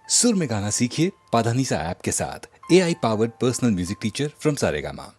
सुर में गाना सीखिए पाधानीसा ऐप के साथ। AI powered personal music teacher from Saregama.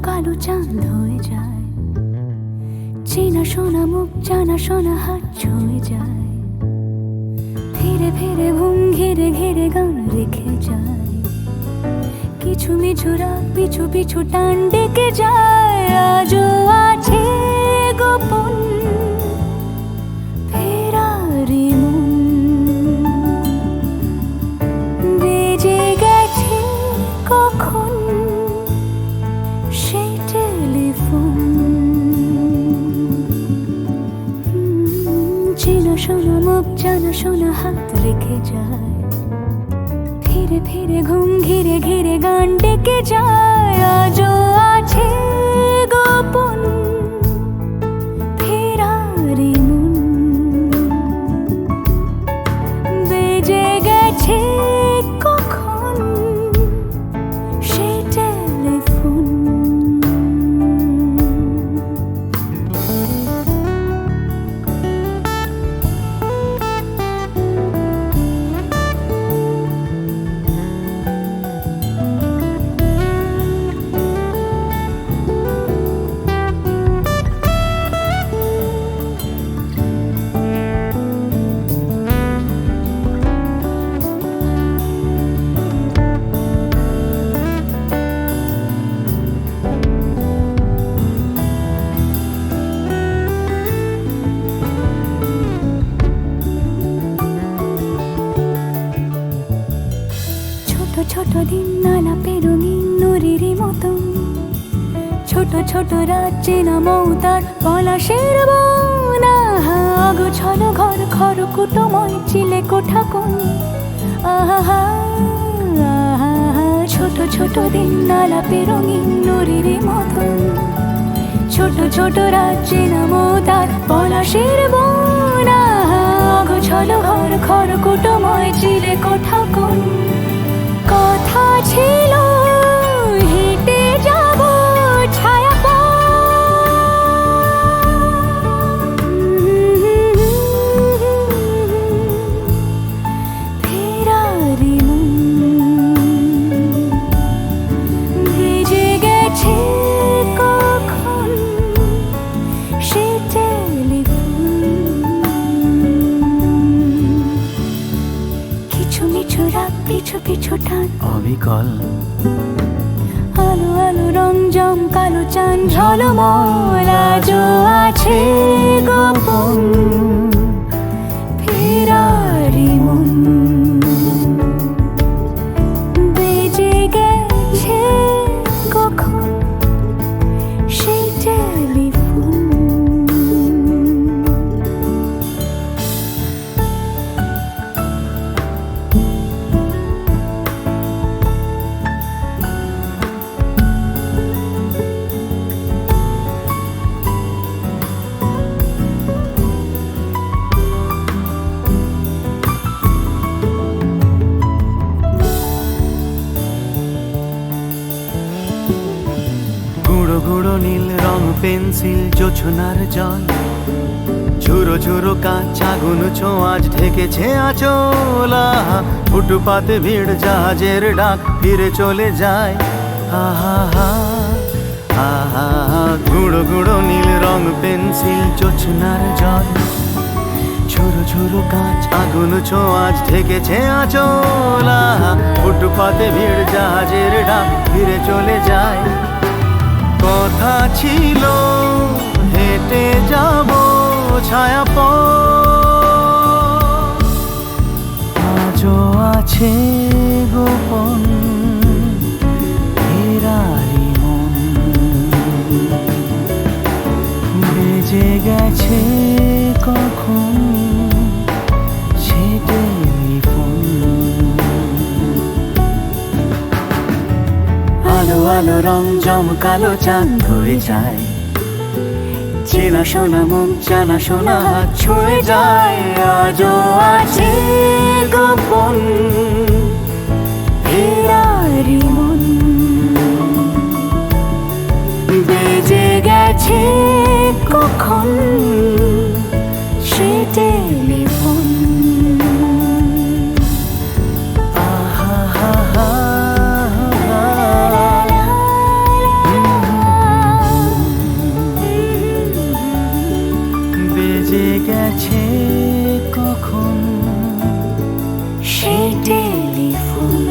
কালো চাঁদ হয়ে যায়, চেনা শোনা মুখ জানা শোনা হাত ছুঁয়ে যায়, ধীরে ধীরে ঘুম ঘিরে ঘিরে গান রেখে যায়, কিছু মিছু রাত পিছু পিছু টান ডেকে যায়। জানা শোনা হাত রেখে যায়, ফিরে ফিরে ঘুম ঘিরে ঘিরে গান ডেকে যায়। আজও আছে গোপন ফেরারি মন, বেজে গেছে কখন সে টেলিফোন। ছোট দিন আলাপে রঙিন নুরির মতন, ছোট ছোট রাজ্যে নামও তার পলাশের বন। অগোছল ঘর খড়কুটোময় চিলে কোঠা কোন, আহা আহা। ছোট ছোট দিন আলাপে রঙিন নুরির মতন, ছোট ছোট রাজ্যে নামও তার পলাশের বন। অগোছল ঘর খড়কুটোময় চিলে কোঠা কোন। কথা ছিল হেঁটে যাব ছায়া ফেরারি ভেজে গেছে কখন সে টেলিফোন। কিছু মিছু রাত পিছু পিছু টান অবিকল, আলো আলো রং জম কালো চান ঝলমল। আজও আছে গোপন ফেরারি মন, বেজে গেছে কখন সেই টেলিফোন। গুঁড়ো গুঁড়ো নীল রং পেন্সিল জোছনার জল, ঝুরো ঝুরো কাঁচ আগুন ছোঁয়াজ ঢেকেছে আঁচল। ফুটপাতে ভিড় জাহাজের ডাক ফিরে চলে যায়, আহা আহা। গুঁড়ো গুঁড়ো নীল রং পেন্সিল জোছনার জল, ঝুরো ঝুরো কাঁচ আগুন ছোঁয়াজ ঢেকেছে আঁচল। ফুটপাতে ভিড় জাহাজের ডাক ফিরে চলে যায়। কথা ছিল হেঁটে যাব ছায়া আজও আছে গোপন ফেরারি মন, বেজে গেছে কখন সে টেলিফোন। আলো আলো রং জমকালো চাঁদ হয়ে যায়, চেনা শোনা মুখ জানা শোনা হাত ছুঁয়ে যায়। আজও আছে গোপন ফেরারি মন, বেজে গেছে কখন সে টেলিফোন। বেজে গেছে কখন সে টেলিফোন।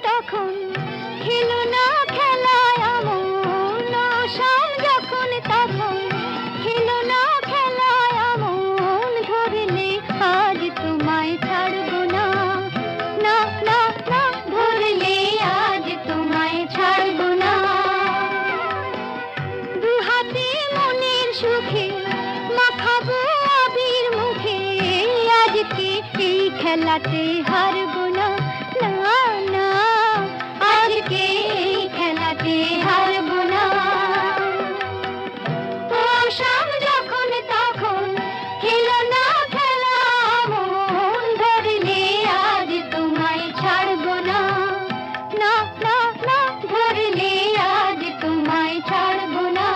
তখন খেলো না খেলায় আমন শাম যখন তখন খেলো না খেলায় আমন ধরলে আজ তোমায় ছাড়বো না না না না ধরলে আজ তোমায় ছাড়বো না দু হাতে মনের সুখে মাখাবো আবির মুখে আজকে এই খেলাতে হারবো না না না আজকে এই খেলাতে হারবো না ও শাম যখন তখন খেলো না খেলা মন ধরলে আজ তোমায় ছাড়বো না না না না ধরলে আজ তোমায় ছাড়বো না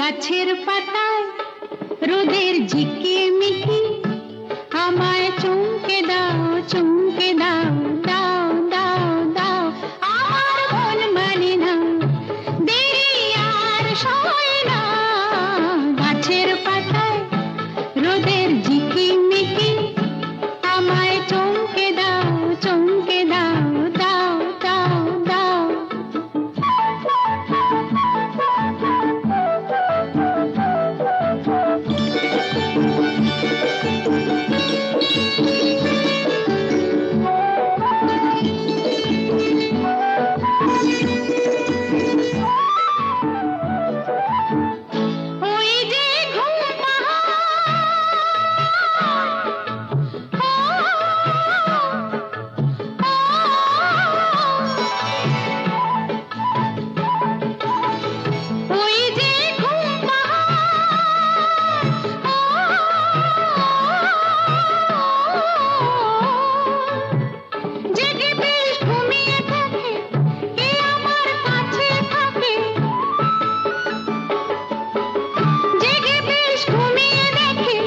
গাছের পাতায় রোদের ঝিকিমিকি আমায় চমকে দাও চমকে দাও দাও দাও দাও আমার মন মানে না দেরি আর সয় না গাছের পাতায় রোদের ঝিকিমিকি আমায় চমকে দাও চমকে দাও দাও দাও দাও ওই যে ঘুম ওই যে ঘুম জেগে বেশ ঘুমিয়ে থাকে কে আমার কাছে থাকে জেগে বেশ ঘুমিয়ে দেখে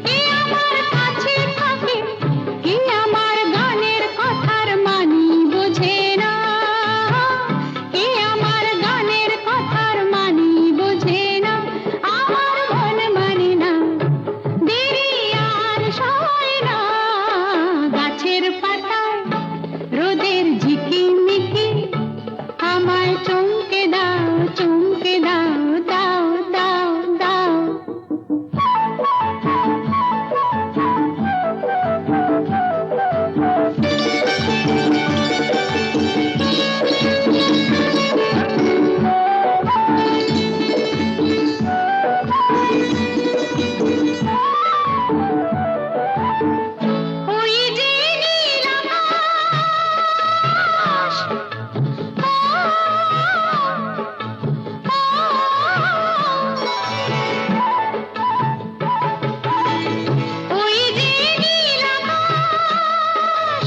কে আমার কাছে থাকে কে আমার গানের কথার মানি বোঝে না কে আমার গানের কথার মানি বোঝে না আমার মন মানে না দেরি আর সয় না গাছের পাতায় রোদের ঝিকিমিকি আমায় চমকে দাও চমকে দাও দাও দাও দাও ওই যে নীল আকাশ ওই যে নীল আকাশ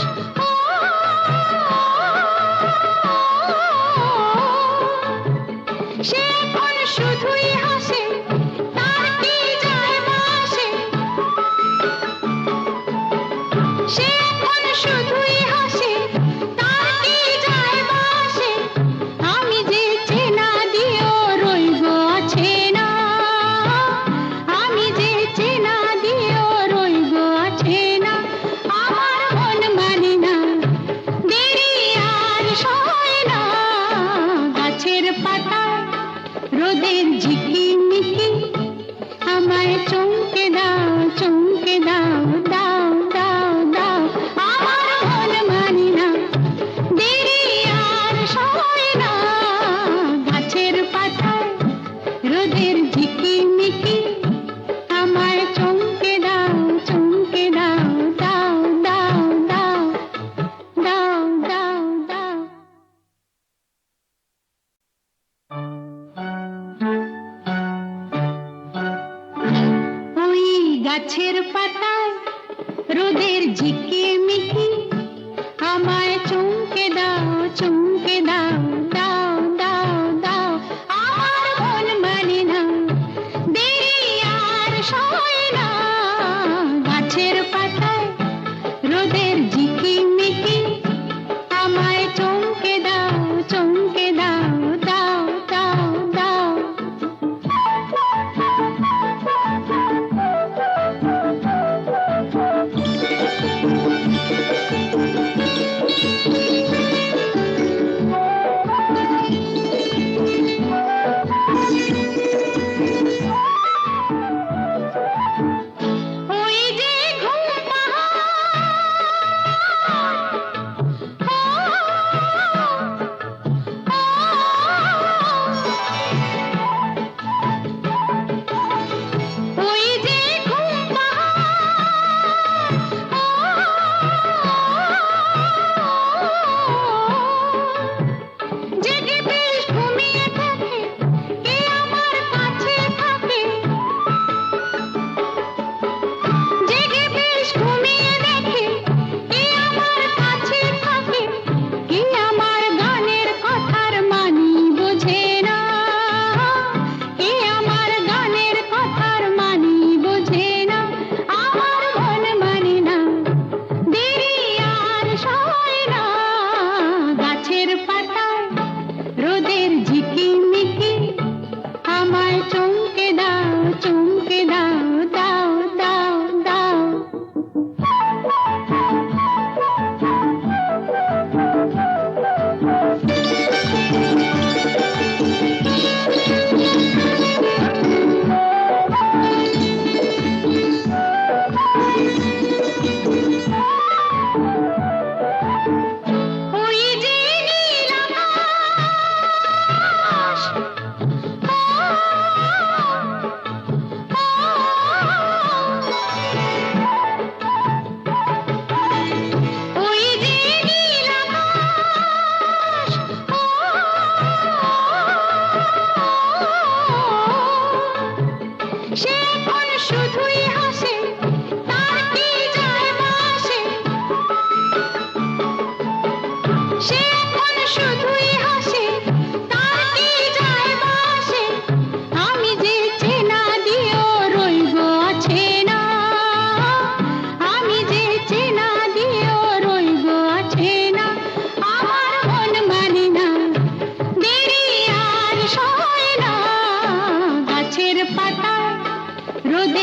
সে এখন শুধুই হাসে তার কি যায় বা আসে সে এখন শুধুই হাসে তার কি যায় বা আসে আমি যে চেনা দিয়েও রইব আছে না আমি যে চেনা দিয়েও রইব আছে না আমার মন মানে না দেরি আর সয় না গাছের পাতায় রোদের ঝিকিমিকি আমায় চমকে দাও চমকে দাও দাও দাও দাও আমার মন মানে না দেরি আর সয় না গাছের পাতায় রোদের ঝিকিমিকি আমায় চমকে দাও চমকে দাও দাও দাও দাও দাও দাও দাও ওই গাছের পাতায় রোদের ঝিকিমিকি আমায় চমকে দাও চমকে দাও দাও দাও দাও আমার মন মানে না দেরি আর সয় না গাছের পাতায় রোদের ঝিকিমিকি আমায় চমকে দাও চমকে দাও দাও দাও দাও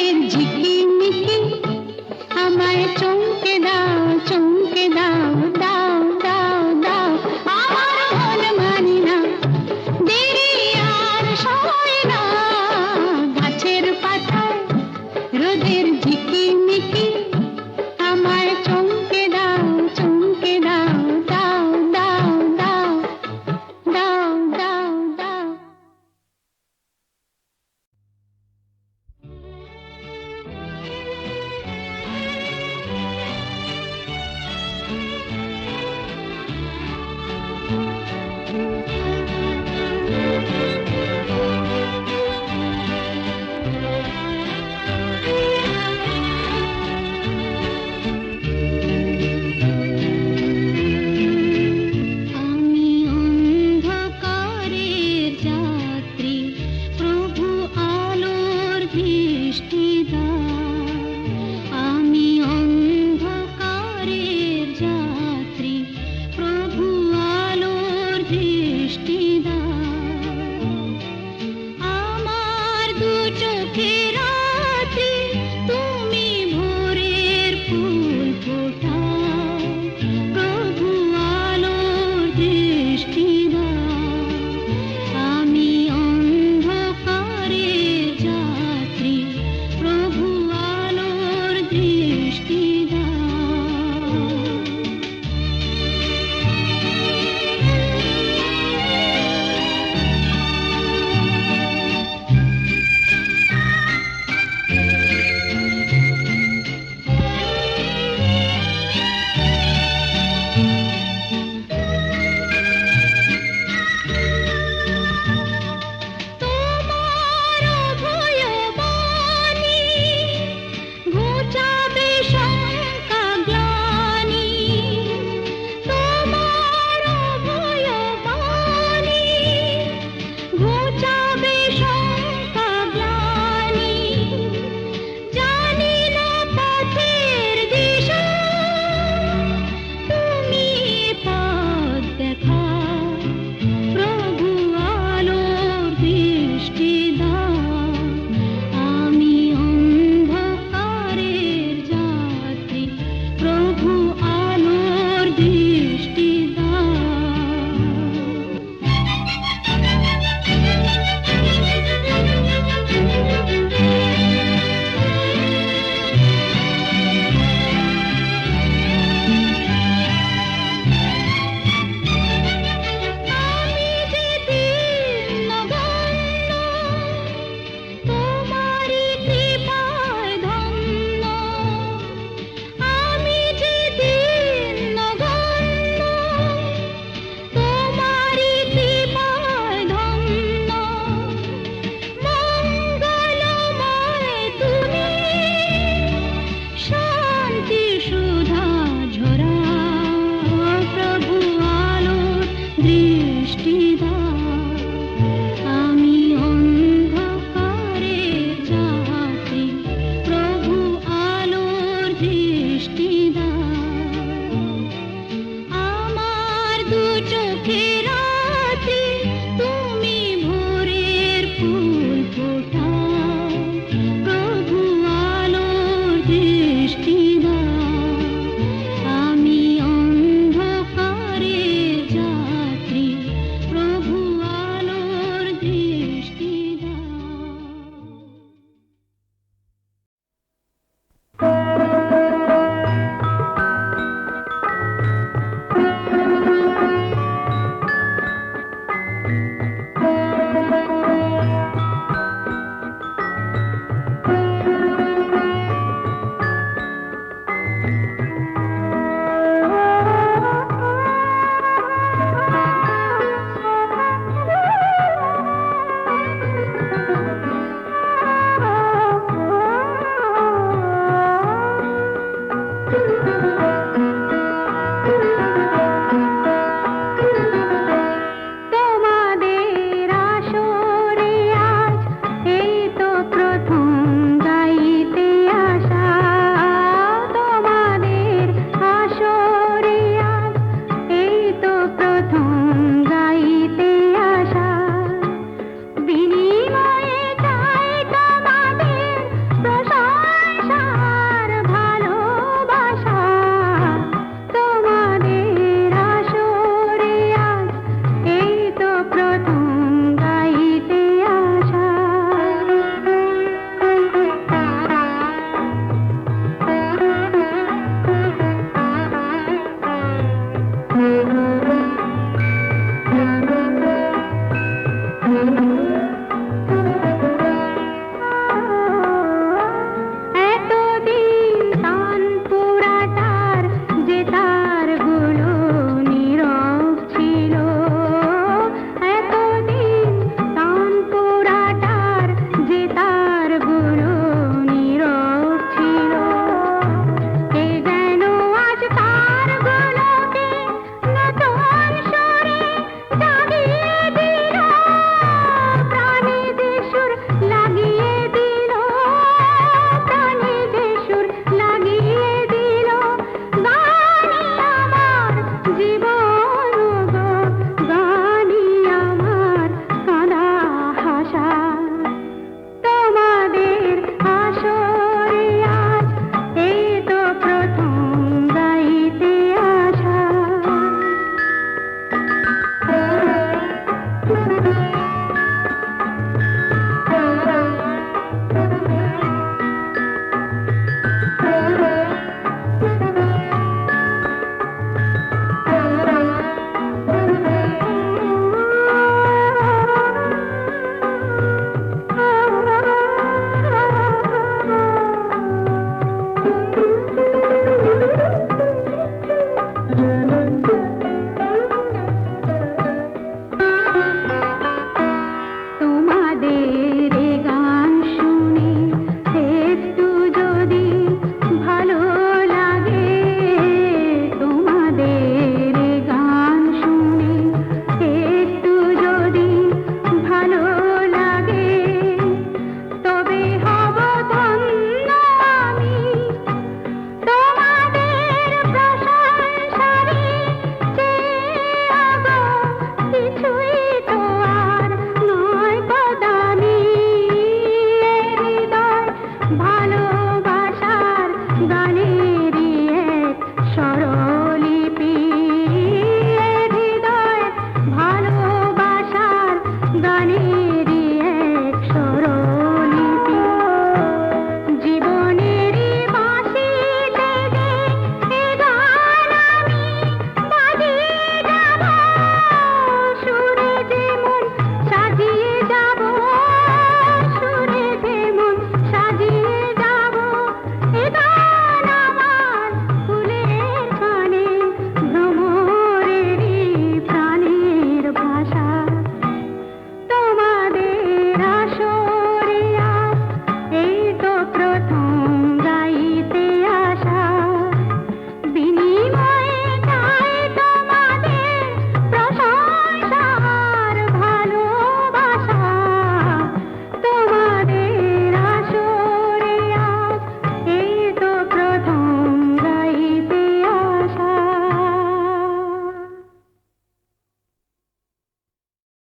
রোদের ঝিকিমিকি আমায় চমকে দাও চমকে দাও দাও দাও দাও আমার মন মানি না দেরি আর সয় না গাছের পাতায় রোদের ঝিকিমিকি আমায় চমকে দাও চমকে দাও দাও দাও দাও দাও দাও দাও যায়